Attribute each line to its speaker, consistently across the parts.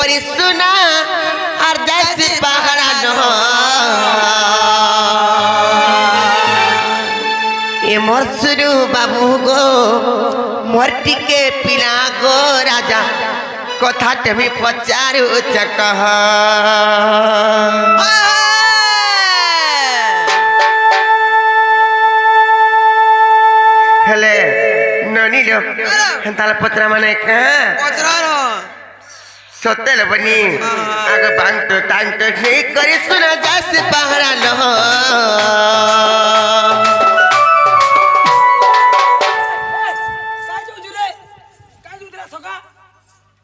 Speaker 1: करी सुना और जैसे पहरा न ये मसरू बाबू गो मोर टिके पिला गो राजा कथा टेमी पचारू चकह हेले ननी लो हंताला पत्रा माने का
Speaker 2: पत्रा रो
Speaker 1: सोतेल बनी आगे बांग तो टांग तो ठीक करी सुना जैसे पहरा न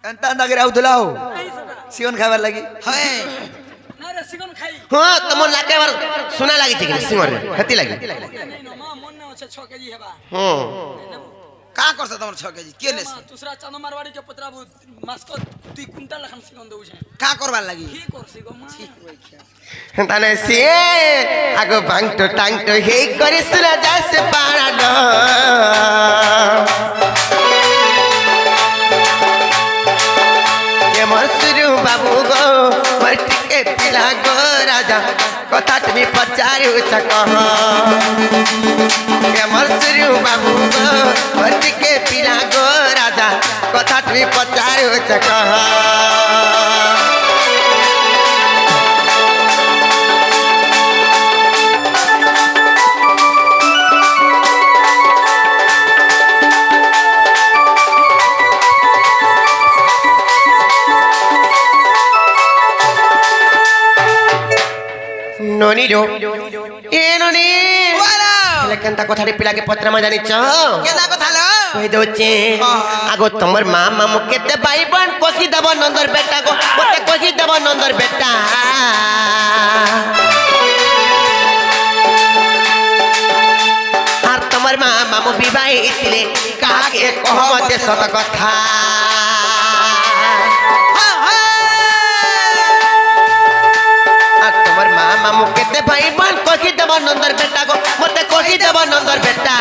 Speaker 2: एंता नगरे आउतला हो सिगन खाइबार लागि हाय ना रे सिगन खाइ
Speaker 1: हां तमो लाके बार सुना लागि थी कि सिंगर हेती लागि
Speaker 2: मन न छ 6 केजी हेबा
Speaker 1: हां
Speaker 2: का करछ तमर 6 केजी के ने
Speaker 3: दूसरा चंद मारवाड़ी के पुत्रा मास्को 2 क्विंटल लखन सिगन दउ छै
Speaker 2: का करबार लागि
Speaker 3: की करसी गो मां
Speaker 1: तने से आगो बांग तो टांग तो हे करी सुना जैसे पहरा न मसरू बाबू गो मरटी के पिला गो राजा कथा तुम्हें पचारू चकह मसरू बाबू गो मरटी के पिला गो राजा कथा तुम्हें पचारू चकह ननी रो ए ननी
Speaker 2: वाला
Speaker 1: लेकिन ता कथारे पिला के पत्रा में जानी छ
Speaker 2: केला कथा ल
Speaker 1: कहि दो चे आगो तमर मामा मुकेते भाई बहन कोसी दब नंदर बेटा को मते कोसी दब नंदर बेटा आर तमर मामा मु विवाह इतले काके कहमते सत कथा मामू केते भाई बहन कोही देव नंदर बेटा को मते कोही देव नंदर बेटा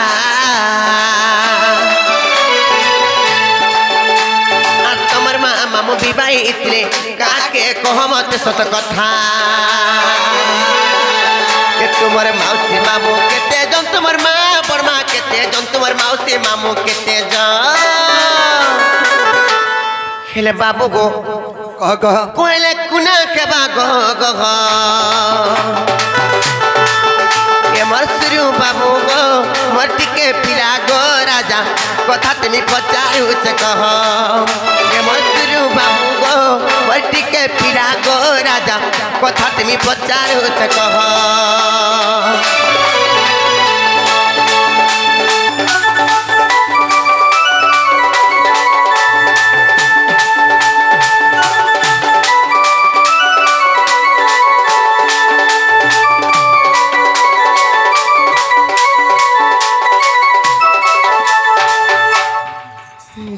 Speaker 1: तमर मामू विवाह इतले काके कह मते सत कथा के तुमर मौसी मामू केते जन तुमर मां बरमा केते जन तुमर मौसी मामू केते जन हेले बाबू गो
Speaker 2: कह
Speaker 1: कोइले कुना के बागो गो ये मसरू बाबू गो मरटी के पिला गो राजा कथा तनी पचारू चकह ये मसरू बाबू गो मरटी के पिला गो राजा कथा तनी पचारू चकह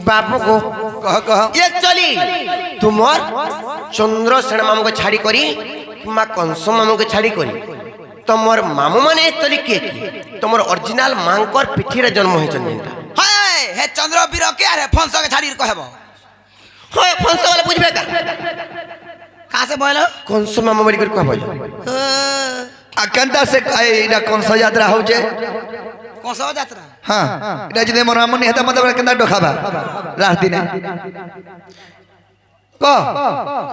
Speaker 1: बाबू को
Speaker 2: कह
Speaker 1: ये चली तुमर चंद्रसेन मामू को छाड़ी करी मां कंस मामू को छाड़ी करी तमर मामू माने चली के तमर ओरिजिनल मांकर पिठी रे जन्म होई चंदिता
Speaker 2: हाय हे चंद्र वीर के रे फंस के छाड़ी कहबो
Speaker 1: होय फंस वाला बुझबे का
Speaker 2: का से बोलो
Speaker 1: कंस मामू मरी कर कहबो
Speaker 2: अकंता से काई ना कौन सा यात्रा हो जे कौन सा यात्रा हां এটা যদি মোর আমনি হেতা মত কেনটা ঢোকাবা রাত দিনে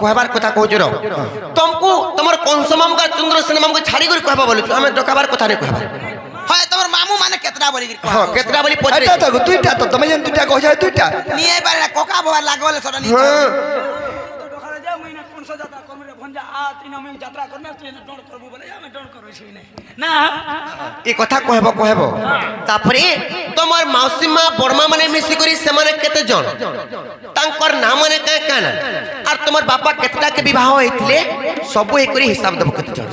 Speaker 1: कहबार कथा कहजो रो तुमको तमर कंस मामू का चंद्रसेन मामू को छाड़ी कर कहबा बोले हमें ढोकाबार कथा नहीं कहबा
Speaker 2: हाय तमर मामू माने केतरा बोली
Speaker 1: हां केतरा बोली पछरे
Speaker 2: तो तुईटा तो तमे जन तुईटा कहै तुईटा निए बारे कोका बाबा लागले सडा नी ढोकाले जा महीना कौन सा यात्रा करमे भंजा आ तीन में यात्रा करना तो डोंड करबो बोले हमें डोंड करो छी नहीं ना
Speaker 1: ए कथा कहबो कहबो तापरे तमर मौसी मां बर्मा माने मिसी करी से माने केते जन तांकर नाम माने का काना और तमर बापा केतटा के विवाह होइतले सब एक करी हिसाब दब केते जन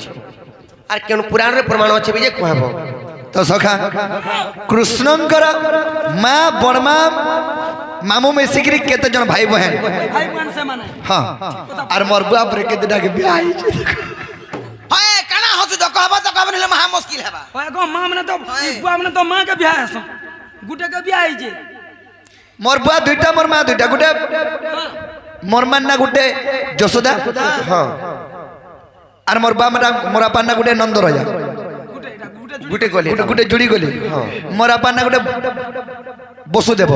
Speaker 1: और केन पुराण रे प्रमाण अछि जे कहबो
Speaker 2: तो सखा कृष्णंकर मां बर्मा मामू में सिकरी केते जन भाई बहन
Speaker 3: से माने
Speaker 2: हां और मोर बुआ पर केतेटा के बियाह है हाय काना होतु तो कहबो महा मुश्किल हेबा
Speaker 3: ओए गो मां मने तो बुआ मने तो मां के बियाह है गुटे के बियाह है जे
Speaker 2: मोर बुआ दुईटा मोर मां दुईटा गुटे
Speaker 4: মোর মান না গুটে যশোদা
Speaker 1: হ্যাঁ
Speaker 4: আর মোর মোরা পান্না গুটে নন্দ রাজা
Speaker 1: গুটে গলি
Speaker 4: গুটে গুটে জুড়ি গলি মোরা পান্না গুটে বসুদেব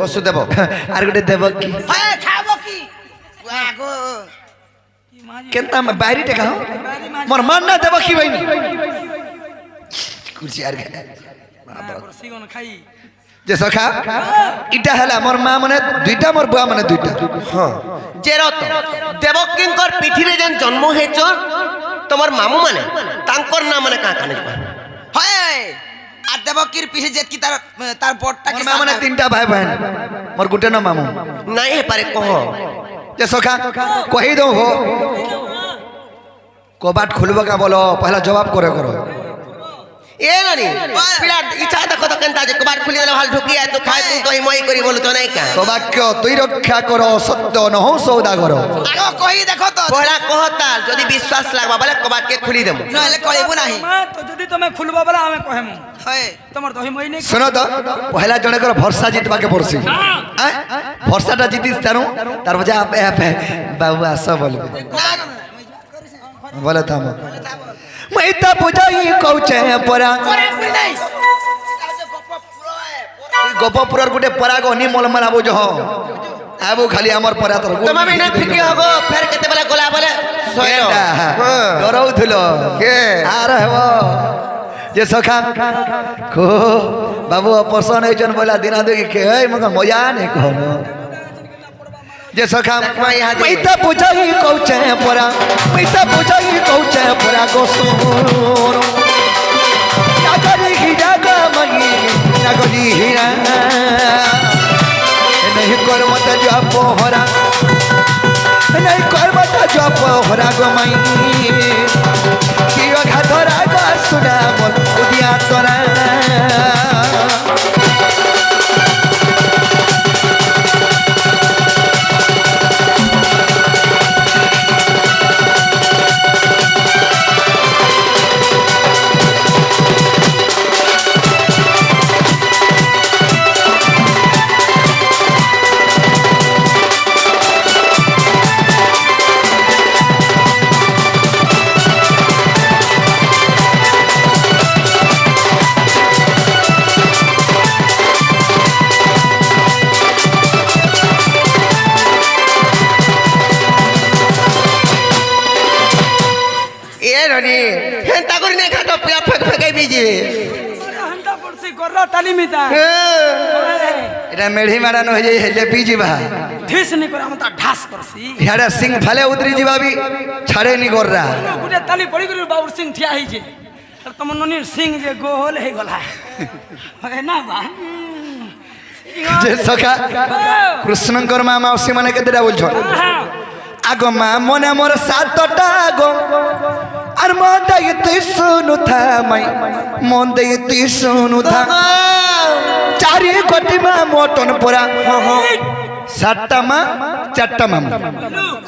Speaker 1: বসুদেব
Speaker 4: আর গুটে দেব কি
Speaker 2: হ্যাঁ খাবো কি আগো
Speaker 4: কেনতা বাইরে টেকা মোর মান না দেব কি বাইনি কুরসি আর
Speaker 2: সিগন খাই
Speaker 4: যে সখা ইটা হেলা মোর মা মানে দুইটা মোর বুয়া মানে দুইটা
Speaker 1: হ্যাঁ যে রত দেবকীঙ্কর পিঠিরে যেন জন্ম হয়েছ তোমার মামু মানে তাঙ্কর না মানে কাঁ কানে
Speaker 2: হয় আর দেবকীর পিছে যেতকি তার তার বড়টাকে
Speaker 4: মোর মা মানে তিনটা ভাই বহন মোর গুটে না মামু
Speaker 1: নাই হে পারে কহ
Speaker 4: যে সখা কহি দো হো কবাট খুলব কা বলো পহলা জবাব করে করো
Speaker 1: এ নানি পিলা ইচ্ছা দেখো তো কেনতা যে কবাট খুলি দেলে ভাল ঢুকি আয় তো খায় তুই তো মই করি বলো তো নাই কা
Speaker 4: তো বাক্য তুই রক্ষা করো সত্য নহ সৌদা করো
Speaker 2: আগো কহি দেখো তো
Speaker 1: পহলা কহতা যদি বিশ্বাস লাগবা বলে কবাট কে খুলি দেব
Speaker 2: নহলে কইবো নাহি
Speaker 3: তো যদি তুমি খুলবা বলে আমি কহেম
Speaker 2: হয়
Speaker 3: তোমার দহি মই নেই
Speaker 4: শোনো তো পহলা জনে করে ভরসা জিতবাকে পড়ছি ভরসাটা জিতিস জানো তার বজা আপে আপে বাবু আসো বলবে বলে থাম মই তা বুঝাই কৌছে পরা গোপপুরর গুটে পরাগ নিমল মারা বুঝ আবু খালি আমার পরা তোর
Speaker 1: তোমা বিনা ফিকি হগো ফের কেতে বেলা গোলা বলে সয়ো
Speaker 4: ডরাউথিল
Speaker 1: কে
Speaker 4: আর হেব যে সখা কো বাবু অপসন হয়েছেন বলা দিনা দেখি কে মগ মজা নেই কোন যে সখা মাইতা বুঝাই কৌছে পরা মাইতা বুঝাই কৌছে পরা গোসুর নাগরি হীরা গমই নাগরি হীরা नहीं कर मत जप हरा नहीं कर मत जप हरा गमई कि घाधरा गा सुना बोल उदिया तोरा
Speaker 1: এ রনি হেনতা করি না খাটো পিয়া ফেক ফেকাই বিজি
Speaker 3: হন্তা পড়ছি গররা তালি মিতা
Speaker 4: এটা মেঢ়ি মারান হয়ে যাই হেলে পি যাবা
Speaker 3: ঠিস নি করে আমি তা ঢাস করছি
Speaker 4: ইয়াড়া সিং ফালে উতরি যাবা বি ছাড়ে নি গররা
Speaker 3: গুটে তালি পড়ি করে বাবুর সিং ঠিয়া হইছে আর তোমার ননির সিং যে গোল হয়ে গলা হয় না বা
Speaker 4: যে সখা কৃষ্ণঙ্কর মা মাউসী মানে কেতেটা বলছ আগো মা মনে মোর সাতটা গো আর মন দেই তুই শুনু থামাই মন দেই তুই শুনু থা চারি কোটি মা মটন পোড়া সাতটা মা চারটা মামা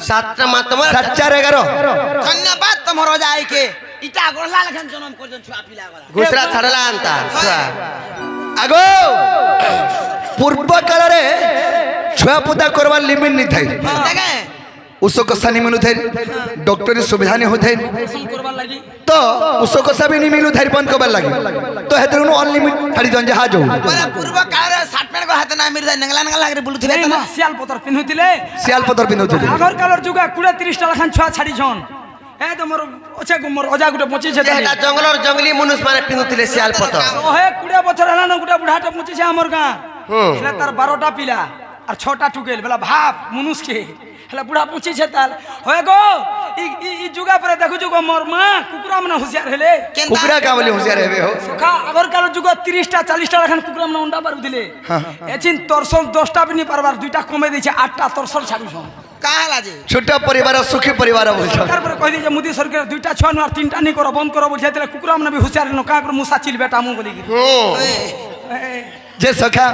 Speaker 1: সাতটা মা তোমার
Speaker 4: 7 4 11
Speaker 2: ধন্যবাদ তোমার যাইকে ইটা গলা লেখান জনম করজন ছুয়া পিলা গলা
Speaker 1: গুসরা ছাড়লা আনতা
Speaker 4: আগো পূর্ব কাଳରେ ଛୁଆ ପୁତା করবার লিমিট নি থাই
Speaker 2: দেখে
Speaker 4: उसो कसा नहीं मिलू थे डॉक्टरी सुविधा नहीं होते
Speaker 3: পছন্দ করবার লাগি
Speaker 4: तो उसो कसा भी नहीं मिलू थे बंद करबार लगे तो हेतु अनलिमिट थाड़ी जन जहाज हो
Speaker 2: বলে পূর্ব কালে সাটমেন্ট গো হাতে না মির যায় নংলা নংলা লাগরে বুলুথিলে
Speaker 3: এই
Speaker 2: তো
Speaker 3: মা শিয়াল পতর পিনুতিলে
Speaker 4: सियाल पतर बिंदु थे
Speaker 3: আগর কালর যুগা 20-30 টা লাখান ছুয়া ছাড়ি ছন এ তো মোর ওছে মোর অজা গুটে পচিছে
Speaker 1: যেটা জঙ্গলর জঙ্গলি মনুষ মানে পিনুতিলে শিয়াল পত
Speaker 3: ওহে 20 বছর হেলা না গুটা বুঢ়াটা পচিছে আমর গাঁ হেলা তার 12টা পিলা আর 6টা টুকেল বেলা ভাব মনুষকে হেলা বুঢ়া পচিছে তাল হয় গো ই যুগা পরে দেখু যুগ মোর মা কুকুরা মানে হুঁশিয়ার হেলে
Speaker 4: कुकरा का बोली होशियार हेबे हो
Speaker 3: সখা আগর কালর যুগ 30টা 40টা লাখান কুকুরা মানে অন্ডা পারু দিলে এচিন তরসল 10টা বিনি পারবার দুইটা কমে দিছে 8টা তরসল ছাড়ুছ
Speaker 2: কাহালা যে
Speaker 4: छोटा परिवार सुखी परिवार बोलछ
Speaker 3: তারপরে কই দিছে মোদি সরকার দুইটা ছয় আর তিনটা নি করো বন্ধ করো বলছে তাহলে কুকুরা মানে হুঁশিয়ার ন কা করে মুসা চিল বেটা মু বলি
Speaker 4: जे सखा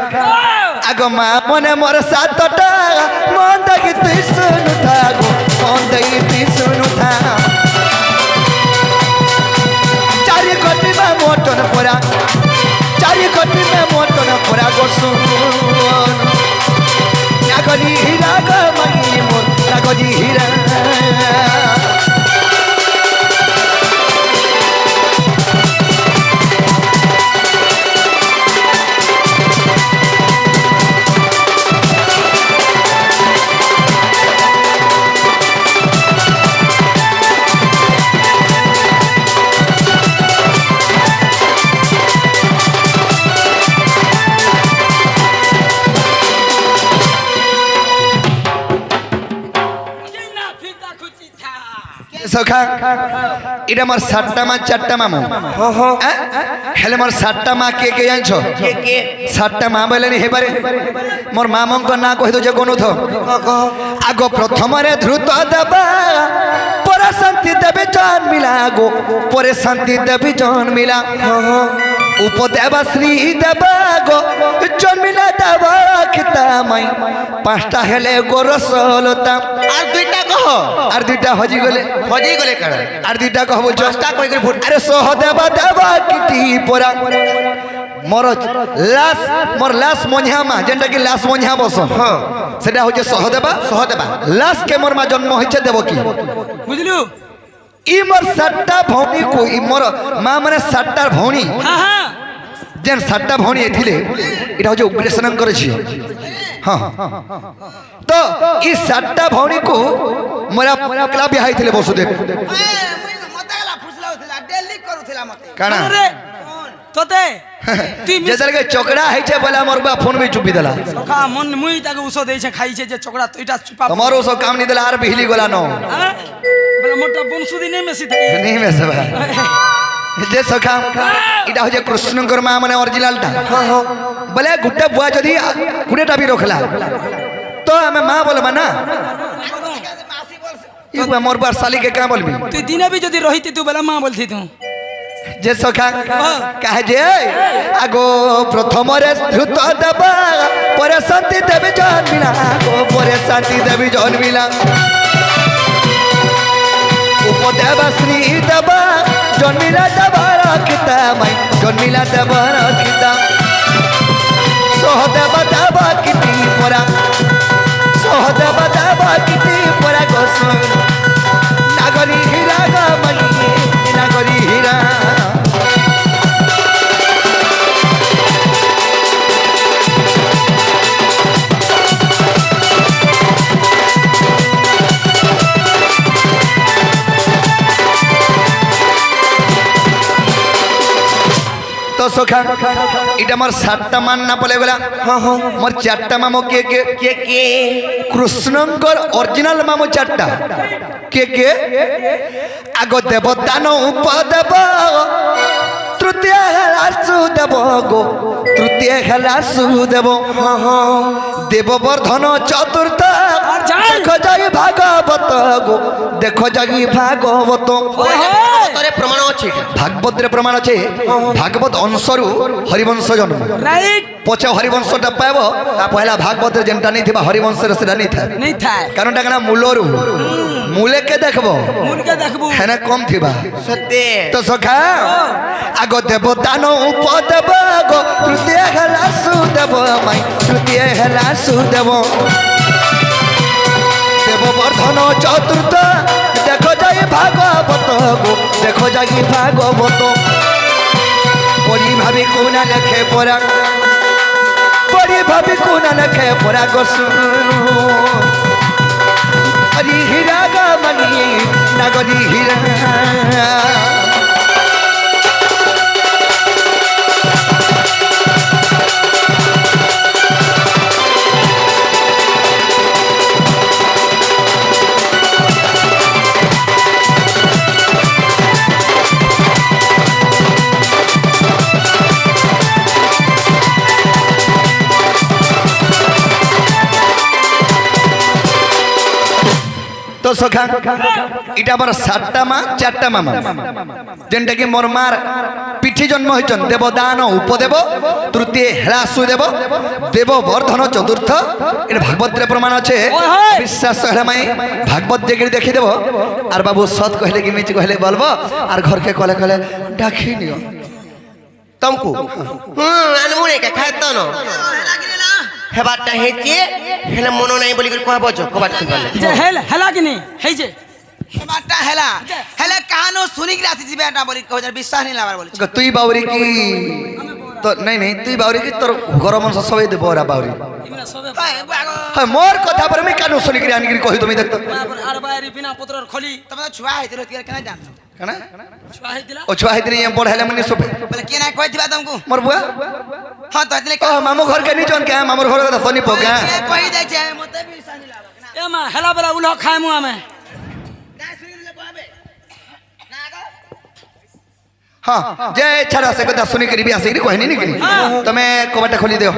Speaker 4: आगो मा मने मोर सातटा मन दगी तुई सुनु था गो मन दगी तुई सुनु था चारि कोटी में मोटन पोरा चारि कोटी में मोटन पोरा गो सुन नागरी हीरा ग मई मोर নাগরি হীরা
Speaker 2: না ফিতা খুচি থা
Speaker 4: সখা এটা আমার 7টা মা 4টা মামু হেলে মোর 7টা মা কে কে জানছ
Speaker 1: কে কে
Speaker 4: 7টা মা বলেনি হেবারে মোর মামঙ্ক না কহি দো যে গনুথ আগ প্রথমরে দ্রুত দেবা পরে শান্তি দেবে জন মিলা গো পরে শান্তি দেবী জন মিলা উপদেবা শ্রী দেবা গো জন মিলা দেবা খিতামাই 5টা হেলে গোরসলতা
Speaker 1: আর দুইটা কহ
Speaker 4: আর 2টা হজি গলে
Speaker 1: হজেই গলে কারণ
Speaker 4: আর 2টা কহ বলছ
Speaker 1: 10টা কই করে ভোট
Speaker 4: আরে সহদেবা দেবা কিটি পরা মোর লাস মঞ্ঝামা যেটা কি লাস মঞ্ঝা বস
Speaker 1: হ্যাঁ
Speaker 4: সেটা হচ্ছে সহদেবা
Speaker 1: সহদেবা
Speaker 4: লাস কে মোর মা জন্ম হয়েছে দেবকী
Speaker 3: বুঝলু
Speaker 4: ই মোর 7টা ভৌণী কো ই মোর মা মানে 7টার ভৌণী
Speaker 3: হ্যাঁ হ্যাঁ
Speaker 4: যেন 7টা ভৌণী এথিলে এটা হচ্ছে উগ্রেশনং করেছি হ্যাঁ তো ই 7টা ভৌণী কো মোরা একলা বিয়া হইଥିଲେ বসুদেব
Speaker 2: মুই মতে গলা ফুসলা হইছিলা ডেলি করুছিলা মতে
Speaker 4: কানা
Speaker 3: রে তোতে তুই
Speaker 4: যেদালকে চকড়া হইছে বলে আমার বা ফোন বি চুপি দেলা
Speaker 3: সখা মন মুই তাকে উষো দেইছে খাইছে যে চকড়া তুইটা চুপা
Speaker 4: তোমারও সব কাম নি দেলা আর বিহলি গলা ন
Speaker 3: হ্যাঁ? বলে মোটা বংশুদি নেই মেসি থাকে
Speaker 4: নেই মেসবা যে সখা এটা হচ্ছে কৃষ্ণঙ্কর মা মানে অরিজিনালটা বলে গুটে বুয়া যদি কুড়েটা বি রখলা তো আমি মা বলবা না
Speaker 2: মাসি বলছে
Speaker 4: ই মোর বার শালিকে কা বলবি
Speaker 3: তুই দিনে বি যদি রহিতি তুই বলে মা বলতি তুই
Speaker 4: যে সখা কাহে যে আগো প্রথমরে দ্রুত দেবা পরে শান্তি দেবী জন্মিলা আগো পরে শান্তি দেবী জন্মিলা উপদেবা শ্রী দেবা জন্মিলা দেবা রাখিতা মাই জন্মিলা দেবা রাখিতা সহদেবা দেবা কিটি পরা সহদেবা দেবা কিটি পরা গোসল নাগরি হীরা গামনি নাগরি হীরা তো সখা এটা আমার 7টা মান না বলে গলা মোর 4টা মামো কে কে
Speaker 1: কে কে
Speaker 4: কৃষ্ণঙ্কর অরিজিনাল মামো 4টা কে কে আগ দেবদান উপদেব তৃতীয় হেলা সুদেব গো তৃতীয় হেলা সুদেব দেববর্ধন চতুর্থ দেখো যাই ভাগবত গো দেখো যাই ভাগবত
Speaker 1: তোরে প্রমাণ আছে এটা
Speaker 4: ভাগবতরে প্রমাণ আছে ভাগবত অংশরু হরিবংশ জন্ম
Speaker 3: রাইট
Speaker 4: পছে হরিবংশটা পাইব পহলা ভাগবতের যেটা নেই থিবা হরিবংশের সেটা নেই থাকে
Speaker 3: নেই থাই
Speaker 4: কারণটা কেন মূলরু মূলে কে দেখব
Speaker 3: মুরকে দেখবো
Speaker 4: হেনা কম থিবা
Speaker 1: সত্যি
Speaker 4: তো সখা আগ দেবদান উপদেব গো তৃতীয় হেলা সুদেব মাই তৃতীয় হেলা সুদেব দেববর্ধন চতুর্থ দেখো যাই ভাগবত গো দেখো যাই ভাগবত পরি ভাবি কোনা লেখে পরা পরি ভাবি কোনা লেখে পরা গোসু হরি হীরা গামনি নাগরি হীরা তো সখা এটা আমার 7টা মা 4টা মামা যেটা কি মোর মার পিঠি জন্ম হয়েছেন দেবদান উপদেব তৃতীয় হেলাসু দেব দেব বর্ধন চতুর্থ এটা ভাগবতরে প্রমাণ আছে বিশ্বাস হলে মাই ভাগবত যেগিরি দেখি দেব আর বাবু সৎ কহিলে কি মিছ কহিলে বলবো আর ঘরকে কলে কলে ডাকি নিও
Speaker 1: তমকু আনমুনে কে খায় তো না হেবারটা হেছে হেলে মন নাই বলি করে কহব যে কবাট খুলে
Speaker 3: যে হেলা কি নি হেইছে
Speaker 2: হেবারটা হেলা হেলে কাহানো শুনিকি আসিছিবে এটা বলি কইছে বিশ্বাস নি লাগার বলি
Speaker 4: তুই বাউরি কি তো নাই নাই তুই বাউরি কি তোর ঘর মন সবাই দেব ওরা বাউরি
Speaker 3: ইমনা সবে
Speaker 4: হ্যাঁ মোর কথা পরে আমি কানো শুনি করে আনিকি কই তুমি দেখতো
Speaker 3: আর বাইরে বিনা পত্রর খলি
Speaker 2: তুমি তো ছুয়া হইতিল কি কেন জানো
Speaker 4: কেন
Speaker 3: ছুয়া হইতিলা
Speaker 4: ও ছুয়া হিতনি বড় হেলে মনি সবে
Speaker 2: বলে কি না কইতিবা তুমকু
Speaker 4: মোর বুয়া
Speaker 2: হ্যাঁ তো হইতিলে
Speaker 4: ও মামু ঘর কে নিচন কে মামুর ঘর কথা শুনি পোকা
Speaker 2: কই দেছে মতে বিশ্বাস নি লাগার না
Speaker 3: এ মা হেলা বেলা উলহ খাইমু আমি
Speaker 2: না শুনিলে কইবে না গো
Speaker 4: হ্যাঁ যে ছাড়া সে কথা শুনি করি আসি কহিনি নি তুমি কবাটা খোলি দেও